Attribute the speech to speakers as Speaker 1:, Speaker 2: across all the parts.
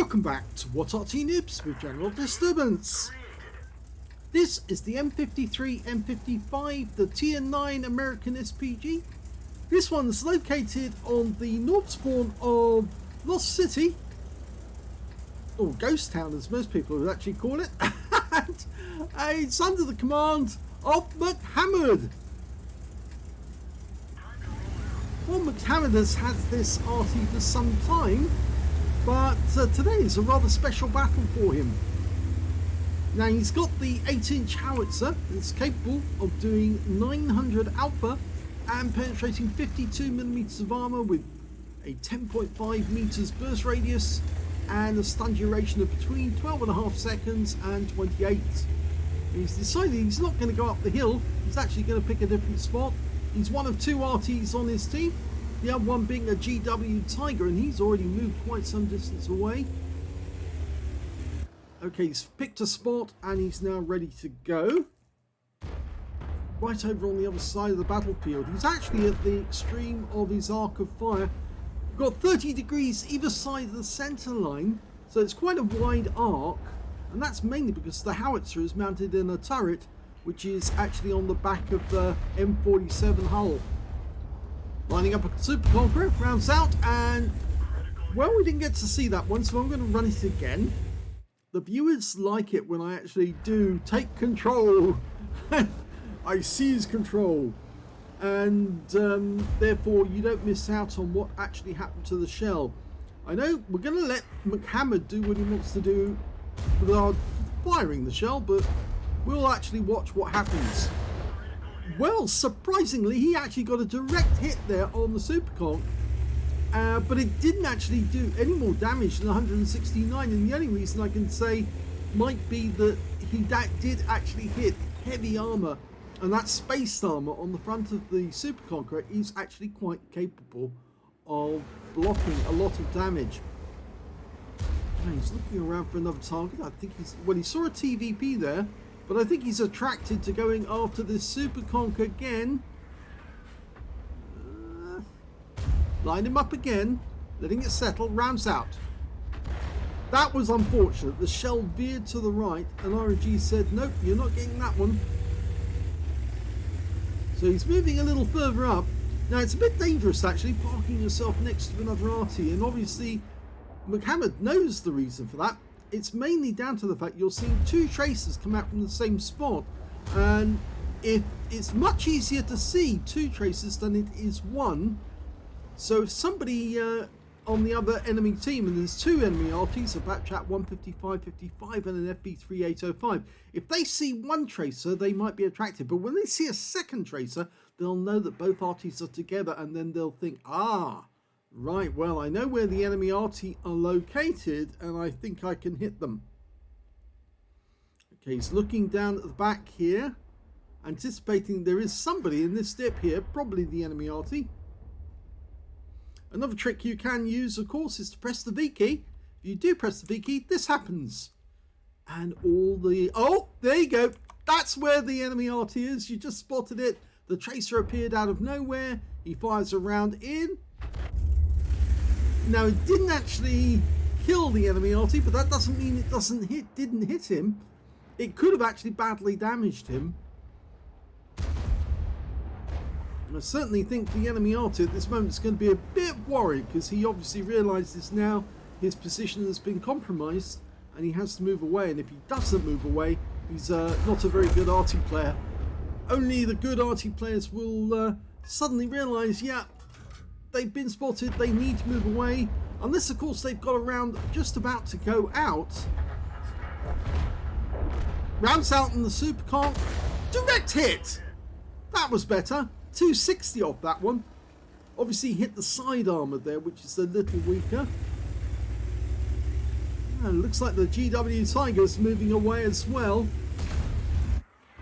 Speaker 1: Welcome back to What Arty Noobs with General Disturbance. This is the M53, M55, the Tier 9 American SPG. This one's located on the north spawn of Lost City, or Ghost Town as most people would actually call it, and it's under the command of MCHammereD. Well, MCHammereD has had this Arty for some time, but today is a rather special battle for him. Now, he's got the 8-inch howitzer that's capable of doing 900 alpha and penetrating 52mm of armour with a 10.5 meters burst radius and a stun duration of between 12.5 seconds and 28. He's decided he's not going to go up the hill, he's actually going to pick a different spot. He's one of two Artys on his team, the other one being a GW Tiger, and he's already moved quite some distance away. Okay, he's picked a spot and he's now ready to go. Right over on the other side of the battlefield. He's actually at the extreme of his arc of fire. We've got 30 degrees either side of the centre line, so it's quite a wide arc, and that's mainly because the howitzer is mounted in a turret which is actually on the back of the M47 hull. Lining up a Super Conqueror, rounds out, and well, we didn't get to see that one, so I'm going to run it again. The viewers like it when I actually do take control. I seize control, and therefore you don't miss out on what actually happened to the shell. I know we're going to let MCHammereD do what he wants to do without firing the shell, but we'll actually watch what happens. Well, surprisingly, he actually got a direct hit there on the Super Conch, but it didn't actually do any more damage than 169, and the only reason I can say might be that he did actually hit heavy armour, and that spaced armour on the front of the Super Conqueror is actually quite capable of blocking a lot of damage. He's looking around for another target. I think he saw a TVP there, but I think he's attracted to going after this Super Conch again. Line him up again, letting it settle, rounds out. That was unfortunate. The shell veered to the right and RNG said, nope, you're not getting that one. So he's moving a little further up. Now, it's a bit dangerous actually parking yourself next to another Arty, and obviously MCHammereD knows the reason for that. It's mainly down to the fact you're seeing two tracers come out from the same spot, and it's much easier to see two tracers than it is one. So if somebody on the other enemy team, and there's two enemy Artys, a Batchat 155, 55 and an FB3 805, if they see one tracer they might be attracted, but when they see a second tracer they'll know that both Artys are together, and then they'll think, ah, right, well, I know where the enemy Arty are located and I think I can hit them. Okay, he's looking down at the back here, anticipating there is somebody in this dip here, probably the enemy Arty. Another trick you can use, of course, is to press the V key. If you do press the V key, this happens. And all the... oh, there you go. That's where the enemy Arty is. You just spotted it. The tracer appeared out of nowhere. He fires a round in. Now, it didn't actually kill the enemy Arty, but that doesn't mean it didn't hit him. It could have actually badly damaged him. I certainly think the enemy Arty at this moment is going to be a bit worried, because he obviously realises now his position has been compromised and he has to move away, and if he doesn't move away he's not a very good Arty player. Only the good Arty players will suddenly realise, yeah, they've been spotted, they need to move away, unless of course they've got a round just about to go out. Rounds out in the Super Conch, direct hit! That was better. 260 off that one. Obviously hit the side armour there, which is a little weaker. Looks like the GW Tiger's moving away as well.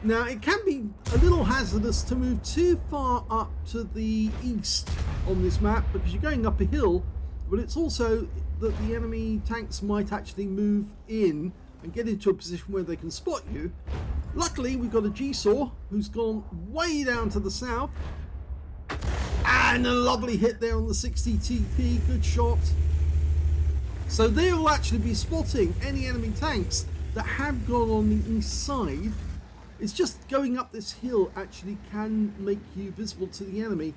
Speaker 1: Now, it can be a little hazardous to move too far up to the east on this map, because you're going up a hill, but it's also that the enemy tanks might actually move in and get into a position where they can spot you. Luckily, we've got a G-Saw who's gone way down to the south. And a lovely hit there on the 60 TP. Good shot. So they'll actually be spotting any enemy tanks that have gone on the east side. It's just going up this hill actually can make you visible to the enemy.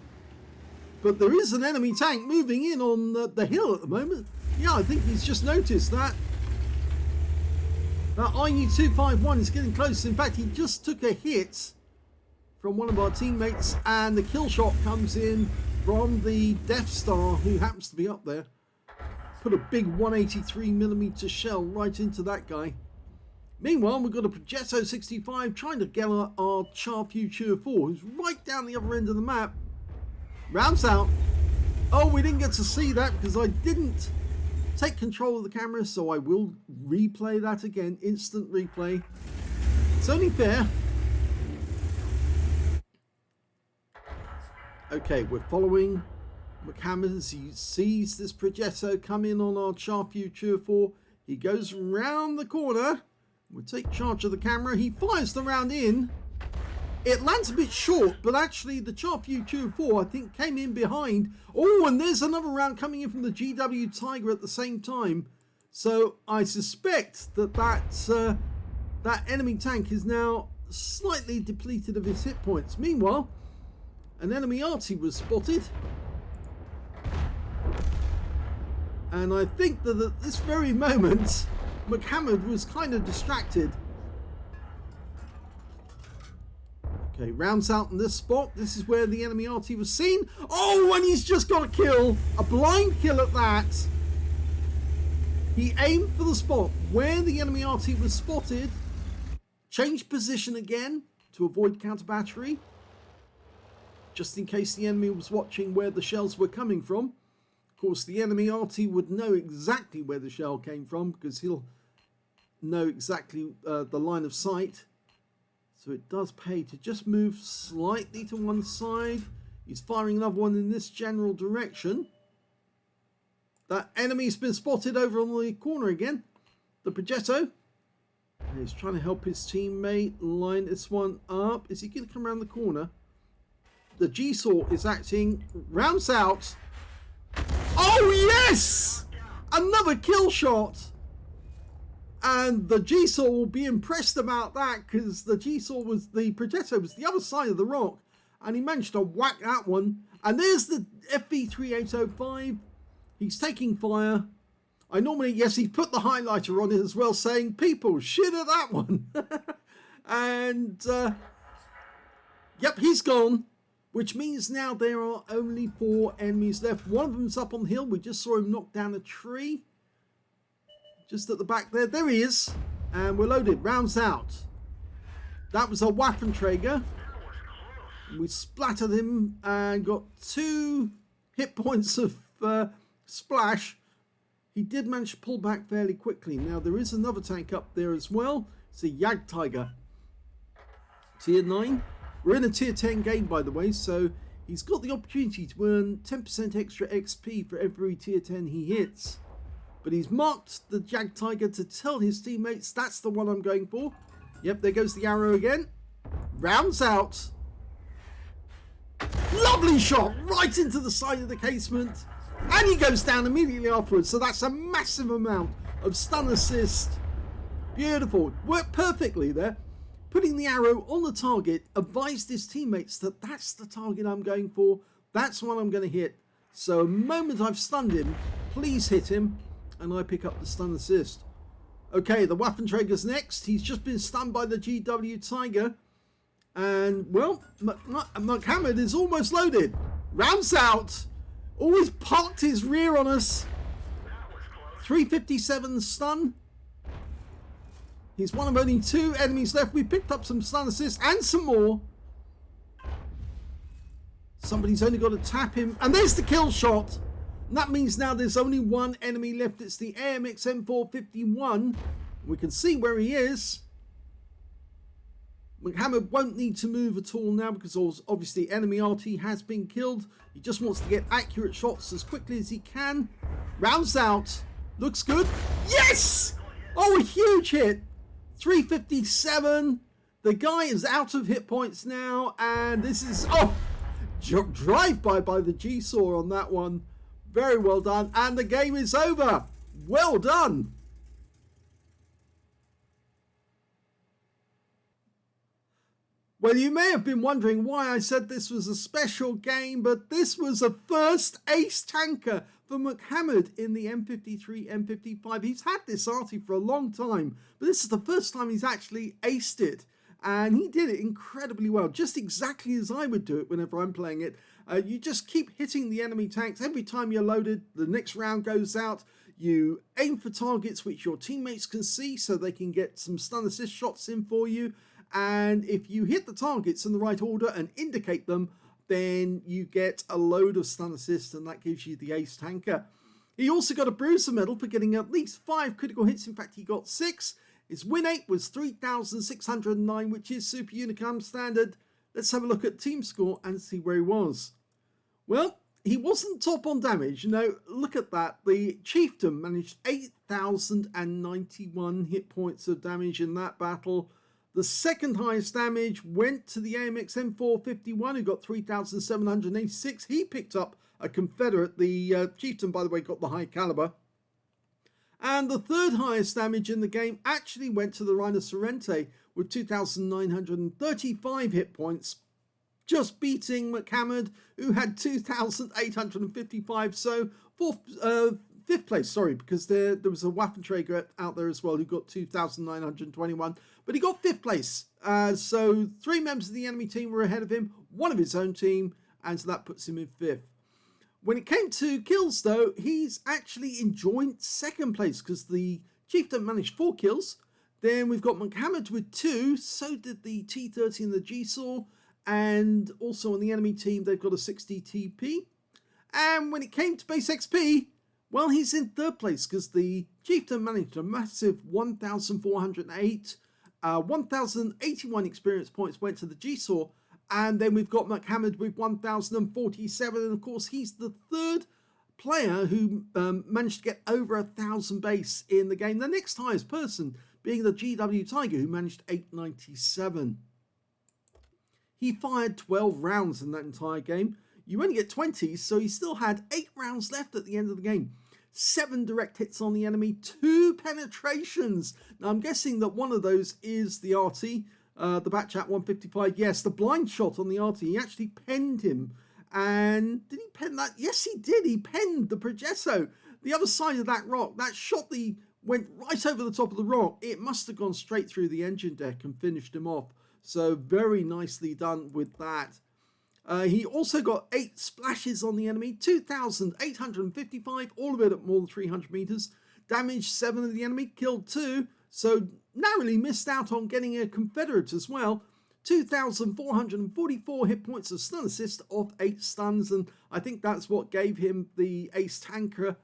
Speaker 1: But there is an enemy tank moving in on the hill at the moment. Yeah, I think he's just noticed that. That IU-251 is getting close. In fact, he just took a hit from one of our teammates, and the kill shot comes in from the Death Star, who happens to be up there. Put a big 183mm shell right into that guy. Meanwhile, we've got a Progetto 65 trying to get our Char Future 4, who's right down the other end of the map. Rounds out. Oh, we didn't get to see that because I didn't take control of the camera, so I will replay that again. Instant replay. It's only fair. Okay, we're following MCHammereD as he sees this Progetto come in on our Char Future 4. He goes round the corner. We'll take charge of the camera. He fires the round in. It lands a bit short, but actually the Char Future 4 I think came in behind. Oh, and there's another round coming in from the GW Tiger at the same time. So I suspect that that enemy tank is now slightly depleted of his hit points. Meanwhile, an enemy Arty was spotted. And I think that at this very moment, MCHammereD was kind of distracted. Okay, rounds out in this spot. This is where the enemy Arty was seen. Oh, and he's just got a kill. A blind kill at that. He aimed for the spot where the enemy Arty was spotted. Changed position again to avoid counter battery, just in case the enemy was watching where the shells were coming from. Of course, the enemy Arty would know exactly where the shell came from because he'll know exactly the line of sight. So it does pay to just move slightly to one side. He's firing another one in this general direction. That enemy's been spotted over on the corner again. The Progetto. And he's trying to help his teammate line this one up. Is he going to come around the corner? The G-Saw is acting. Rounds out. Oh, yes! Another kill shot. And the G-Saw will be impressed about that because the G-Saw was, the Progetto was the other side of the rock. And he managed to whack that one. And there's the FV3805. He's taking fire. I normally, yes, he put the highlighter on it as well, saying, people, shit at that one. And, yep, he's gone. Which means now there are only 4 enemies left. One of them's up on the hill. We just saw him knock down a tree. Just at the back there. There he is. And we're loaded. Rounds out. That was a Waffenträger. We splattered him and got 2 hit points of splash. He did manage to pull back fairly quickly. Now there is another tank up there as well. It's a Jagdtiger. Tier 9. We're in a tier 10 game, by the way, so he's got the opportunity to earn 10% extra XP for every tier 10 he hits. But he's marked the Jagdtiger to tell his teammates that's the one I'm going for. Yep, there goes the arrow again. Rounds out. Lovely shot right into the side of the casement. And he goes down immediately afterwards. So that's a massive amount of stun assist. Beautiful. Worked perfectly there. Putting the arrow on the target, advised his teammates that that's the target I'm going for. That's what I'm going to hit. So the moment I've stunned him, please hit him. And I pick up the stun assist. Okay, the Waffenträger's next. He's just been stunned by the GW Tiger. And, well, MCHammereD is almost loaded. Rounds out. Always parked his rear on us. 357 stun. He's one of only 2 enemies left. We picked up some stun assists and some more. Somebody's only got to tap him. And there's the kill shot. And that means now there's only 1 enemy left. It's the AMX M451. We can see where he is. MCHammereD won't need to move at all now because obviously enemy Arty has been killed. He just wants to get accurate shots as quickly as he can. Rounds out. Looks good. Yes! Oh, a huge hit. 357. The guy is out of hit points now. And this is... Oh! Drive-by by the G-Saw on that one. Very well done. And the game is over. Well done. Well, you may have been wondering why I said this was a special game, but this was a first ace tanker for MCHammereD in the M53, M55. He's had this Arty for a long time, but this is the first time he's actually aced it. And he did it incredibly well, just exactly as I would do it whenever I'm playing it. You just keep hitting the enemy tanks. Every time you're loaded, the next round goes out. You aim for targets which your teammates can see so they can get some stun assist shots in for you. And if you hit the targets in the right order and indicate them, then you get a load of stun assist, and that gives you the ace tanker. He also got a bruiser medal for getting at least 5 critical hits. In fact, he got 6. His win rate was 3,609, which is super unicum standard. Let's have a look at team score and see where he was. Well, he wasn't top on damage. You know, look at that. The chieftain managed 8,091 hit points of damage in that battle. The second highest damage went to the AMX M451, who got 3,786. He picked up a Confederate. The chieftain, by the way, got the high caliber. And the third highest damage in the game actually went to the Rhino Sorrente with 2,935 hit points, just beating MCHammereD, who had 2,855. So fifth place, sorry, because there was a Waffenträger out there as well who got 2,921, but he got 5th place. So 3 members of the enemy team were ahead of him, 1 of his own team, and so that puts him in 5th. When it came to kills, though, he's actually in joint 2nd place because the chieftain managed 4 kills. Then we've got MCHammereD with 2, so did the T30 and the G-Saw, and also on the enemy team they've got a 60 TP. And when it came to base XP, well, he's in 3rd place because the chieftain managed a massive 1,408, 1,081 experience points went to the G-Saw, and then we've got MCHammereD with 1,047, and of course he's the 3rd player who managed to get over 1,000 base in the game. The next highest person being the GW Tiger, who managed 897. He fired 12 rounds in that entire game. You only get 20, so he still had 8 rounds left at the end of the game. 7 direct hits on the enemy, 2 penetrations. Now I'm guessing that one of those is the Arty, the Batchat 155. Yes, the blind shot on the Arty. He actually penned him. And did he pen that? Yes, he did. He penned the Progetto. The other side of that rock, that shot went right over the top of the rock. It must have gone straight through the engine deck and finished him off. So very nicely done with that. He also got 8 splashes on the enemy, 2,855, all of it at more than 300 meters. Damaged 7 of the enemy, killed 2, so narrowly missed out on getting a Confederate as well. 2,444 hit points of stun assist off 8 stuns, and I think that's what gave him the ace tanker.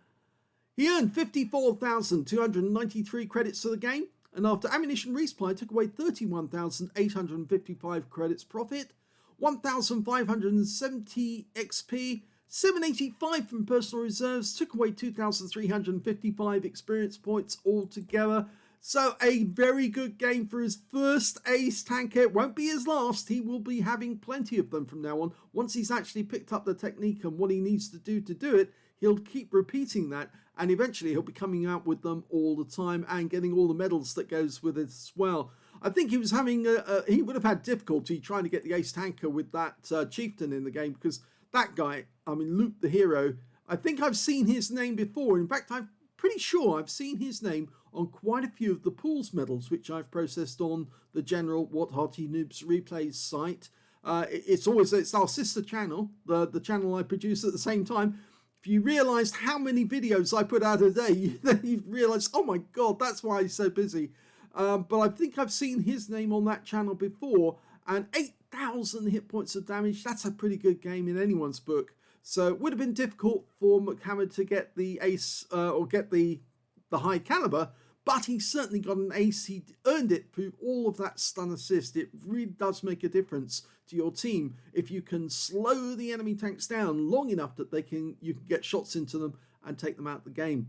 Speaker 1: He earned 54,293 credits for the game, and after ammunition resupply took away 31,855 credits profit. 1,570 XP, 785 from personal reserves, took away 2,355 experience points altogether. So a very good game for his first ace tanker. It won't be his last. He will be having plenty of them from now on. Once he's actually picked up the technique and what he needs to do it, he'll keep repeating that, and eventually he'll be coming out with them all the time and getting all the medals that goes with it as well. I think he was having he would have had difficulty trying to get the ace tanker with that chieftain in the game, because that guy, I mean, Luke the hero, I think I've seen his name before. In fact, I'm pretty sure I've seen his name on quite a few of the pools medals which I've processed on the general What Arty Noobs replays site. It's our sister channel, the channel I produce at the same time. If you realised how many videos I put out a day, then you realise, oh my god, that's why he's so busy. But I think I've seen his name on that channel before, and 8,000 hit points of damage, that's a pretty good game in anyone's book. So it would have been difficult for MCHammereD to get the ace or get the high caliber, but he certainly got an ace. He earned it through all of that stun assist. It really does make a difference to your team if you can slow the enemy tanks down long enough that you can get shots into them and take them out of the game.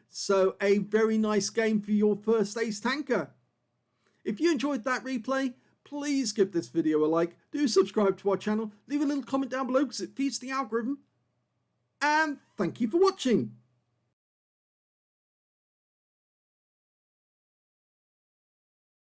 Speaker 1: So a very nice game for your first ace tanker. If you enjoyed that replay, please give this video a like, do subscribe to our channel, leave a little comment down below because it feeds the algorithm, and thank you for watching.